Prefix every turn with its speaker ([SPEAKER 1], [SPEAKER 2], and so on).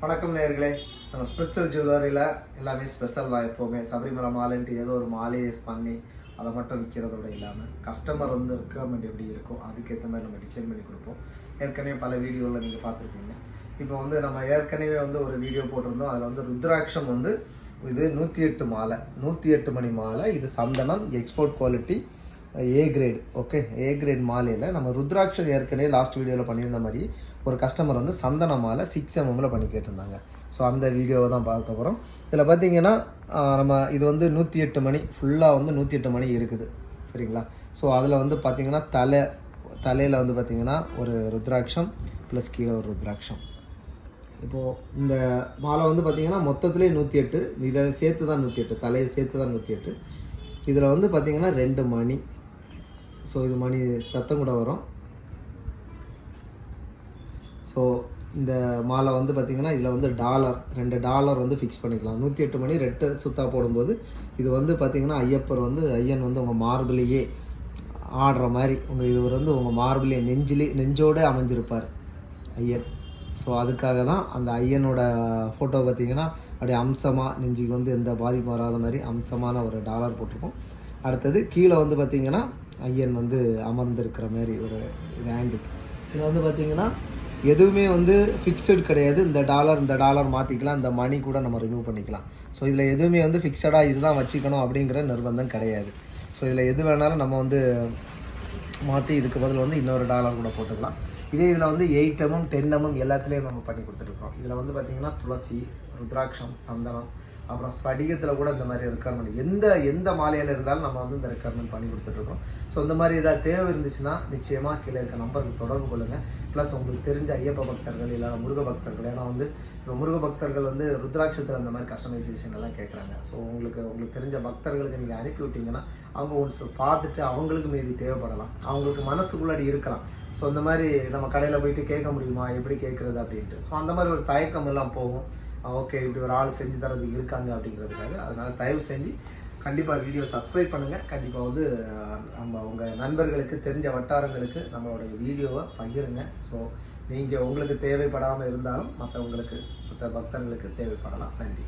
[SPEAKER 1] வணக்கம் நேயர்களே. நம்ம ஸ்பிரிச்சுவல் ஜுவல்லரியில் எல்லாமே ஸ்பெஷல் தான். எப்போவுமே சபரிமலை மாலைன்ட்டு ஏதோ ஒரு மாலையை பண்ணி அதை மட்டும் விற்கிறதோடு இல்லாமல் கஸ்டமர் ரெக்குவயர்மெண்ட் எப்படி இருக்கும் அதுக்கேற்ற மாதிரி நம்ம டிசைன் பண்ணி கொடுப்போம். ஏற்கனவே பல வீடியோவில் நீங்கள் பார்த்துருப்பீங்க. இப்போ நம்ம ஏற்கனவே ஒரு வீடியோ போட்டிருந்தோம். அதில் ருத்ராட்சம் இது 108 மாலை, 108 மணி மாலை. இது சந்தனம் எக்ஸ்போர்ட் குவாலிட்டி ஏ கிரேட். ஓகே, ஏ கிரேட் மாலையில் நம்ம ருத்ராட்சம் ஏற்கனவே லாஸ்ட் வீடியோவில் பண்ணியிருந்த மாதிரி ஒரு கஸ்டமர் சந்தன மாலை 6 mm பண்ணி கேட்டிருந்தாங்க. ஸோ அந்த வீடியோவை தான் பார்க்க போகிறோம். இதில் பார்த்தீங்கன்னா நம்ம இது 108 மணி ஃபுல்லாக 108 மணி இருக்குது, சரிங்களா? ஸோ அதில் பார்த்தீங்கன்னா தலையில் பார்த்தீங்கன்னா ஒரு ருத்ராட்சம் ப்ளஸ் கீழே ஒரு ருத்ராட்சம். இப்போது இந்த மாலை பார்த்தீங்கன்னா மொத்தத்துலேயே 108, இதை சேர்த்து தான் 108, தலையை சேர்த்து தான் 108. இதில் பார்த்தீங்கன்னா 2 மணி. ஸோ இது மணி சத்தம் கூட வரும். ஸோ இந்த மாலை பார்த்திங்கன்னா இதில் டாலர் 2 டாலர் ஃபிக்ஸ் பண்ணிக்கலாம். 108 மணி ரெட்டு சுத்தா போடும்போது இது பார்த்திங்கன்னா ஐயப்பர் ஐயன் உங்கள் மார்பிளையே ஆடுற மாதிரி இது உங்கள் மார்பிளையே நெஞ்சோடு அமைஞ்சிருப்பார் ஐயன். ஸோ அதுக்காக தான் அந்த ஐயனோட ஃபோட்டோ பார்த்திங்கன்னா அப்படியே அம்சமாக நெஞ்சுக்கு எந்த பாதிப்பும் வராத மாதிரி அம்சமான ஒரு டாலர் போட்டிருக்கோம். அடுத்தது கீழே பார்த்திங்கன்னா ஐயன் அமர்ந்திருக்கிற மாதிரி ஒரு இது ஆண்டிக். இது பார்த்திங்கன்னா எதுவுமே ஃபிக்ஸட் கிடையாது. இந்த டாலர் மாற்றிக்கலாம், இந்த மணி கூட நம்ம ரிமூவ் பண்ணிக்கலாம். ஸோ இதில் எதுவுமே ஃபிக்ஸடாக இதுதான் வச்சுக்கணும் அப்படிங்கிற நிர்பந்தம் கிடையாது. ஸோ இதில் எது வேணாலும் நம்ம மாற்றி இதுக்கு பதில் இன்னொரு டாலர் கூட போட்டுக்கலாம். இதே இதில் 8 mm 10 mm எல்லாத்துலேயும் நம்ம பண்ணி கொடுத்துருக்கோம். இதில் பார்த்திங்கன்னா துளசி, ருத்ராட்சம், சந்தனம், அப்புறம் ஸ்படிகத்தில் கூட இந்த மாதிரி ரெக்குவயர்மெண்ட் எந்த மாலையில் இருந்தாலும் நம்ம இந்த ரெக்குவயர்மெண்ட் பண்ணி கொடுத்துட்ருக்கோம். ஸோ இந்த மாதிரி ஏதாவது தேவை இருந்துச்சுன்னா நிச்சயமாக கீழே இருக்க நம்பருக்கு தொடர்பு கொள்ளுங்கள். ப்ளஸ் உங்களுக்கு தெரிஞ்ச ஐயப்ப பக்தர்கள் இல்லை முருக பக்தர்கள், ஏன்னா இப்போ முருக பக்தர்கள் ருத்ராட்சத்தில் அந்த மாதிரி கஸ்டமைசேஷன் எல்லாம் கேட்குறாங்க. ஸோ உங்களுக்கு தெரிஞ்ச பக்தர்களுக்கு நீங்கள் அனுப்பி விட்டிங்கன்னா அவங்க ஒன்ஸ் பார்த்துட்டு அவங்களுக்கு மேபி தேவைப்படலாம், அவங்களுக்கு மனசுக்குள்ளாடி இருக்கலாம். ஸோ இந்த மாதிரி நம்ம கடையில் போயிட்டு கேட்க முடியுமா, எப்படி கேட்குறது அப்படின்ட்டு. ஸோ அந்த மாதிரி ஒரு தயக்கம் எல்லாம் போகும். ஓகே, இப்படி ஒரு ஆள் செஞ்சு தரதுக்கு இருக்காங்க அப்படிங்கிறதுக்காக. அதனால் தயவு செஞ்சு கண்டிப்பாக வீடியோ சப்ஸ்கிரைப் பண்ணுங்கள். கண்டிப்பாக நம்ம உங்கள் நண்பர்களுக்கு தெரிஞ்ச வட்டாரங்களுக்கு நம்மளுடைய வீடியோவை பகிருங்க. ஸோ நீங்கள் உங்களுக்கு தேவைப்படாமல் இருந்தாலும் மற்ற பக்தர்களுக்கு தேவைப்படலாம். நன்றி.